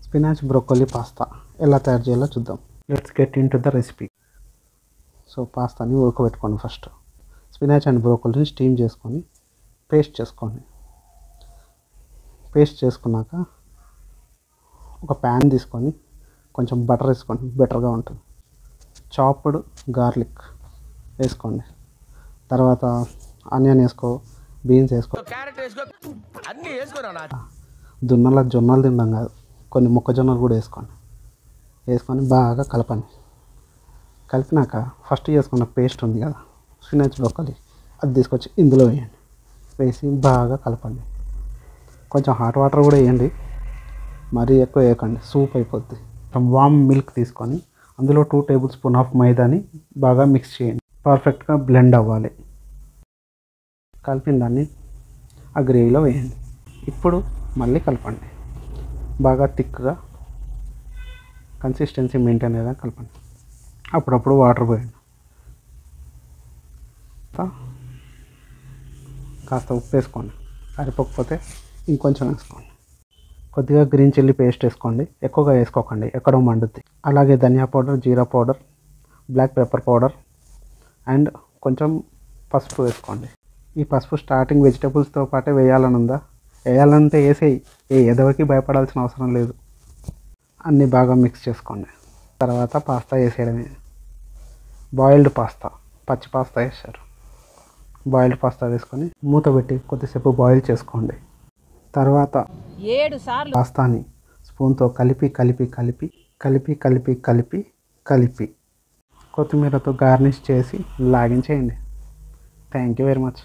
Spinach broccoli pasta ఎలా తయారు చేయాలో చూద్దాం. Let's get into the recipe. So పాస్తాని ఉడకబెట్టుకోండి. ఫస్ట్ స్పినాచ్ అండ్ బ్రోకోలీని స్టీమ్ చేసుకొని పేస్ట్ చేసుకోండి. పేస్ట్ చేసుకున్నాక ఒక ప్యాన్ తీసుకొని కొంచెం బటర్ వేసుకోండి, బెటర్గా ఉంటుంది. చాప్డ్ గార్లిక్ వేసుకోండి. తర్వాత ఆనియన్ వేసుకో, బీన్స్ వేసుకో. జొన్నలు తినడం కాదు, కొన్ని మొక్కజొన్నలు కూడా వేసుకోండి. వేసుకొని బాగా కలపండి. కలిపినాక ఫస్ట్ చేసుకున్న పేస్ట్ ఉంది కదా, స్పినాచ్ బ్రోకోలీ, అది తీసుకొచ్చి ఇందులో వేయండి. వేసి బాగా కలపండి. కొంచెం హాట్ వాటర్ కూడా వేయండి, మరీ ఎక్కువ వేయకండి, సూప్ అయిపోద్ది. వామ్ మిల్క్ తీసుకొని అందులో 2 టేబుల్ స్పూన్ ఆఫ్ మైదాని బాగా మిక్స్ చేయండి. పర్ఫెక్ట్గా బ్లెండ్ అవ్వాలి. కలిపిన దాన్ని ఆ గ్రేవీలో వేయండి. ఇప్పుడు మళ్ళీ కలపండి. బాగా థిక్గా కన్సిస్టెన్సీ మెయింటైన్ అయ్యేలా కలపండి. అప్పుడప్పుడు వాటర్ పోయండి. కాస్త ఉప్పు వేసుకోండి. సరిపోకపోతే ఇంకొంచెం వేసుకోండి. కొద్దిగా గ్రీన్ చిల్లీ పేస్ట్ వేసుకోండి, ఎక్కువగా వేసుకోకండి, ఎక్కడో మండుద్ది. అలాగే ధనియా పౌడర్, జీరా powder, black pepper powder and కొంచెం పసుపు వేసుకోండి. ఈ పసుపు స్టార్టింగ్ వెజిటబుల్స్తో పాటే వేయాలని ఉందా? వేయాలంటే వేసేయి, ఎదవకి భయపడాల్సిన అవసరం లేదు. అన్నీ బాగా మిక్స్ చేసుకోండి. తర్వాత పాస్తా వేసేయడమే. బాయిల్డ్ పాస్తా, పచ్చి పాస్తా వేసారు. బాయిల్డ్ పాస్తా వేసుకొని మూత పెట్టి కొద్దిసేపు బాయిల్ చేసుకోండి. తర్వాత 7 సార్లు పాస్తాని స్పూన్తో కలిపి కలిపి కలిపి కలిపి కలిపి కలిపి కలిపి కొత్తిమీరతో గార్నిష్ చేసి లాగించేయండి. Thank you very much.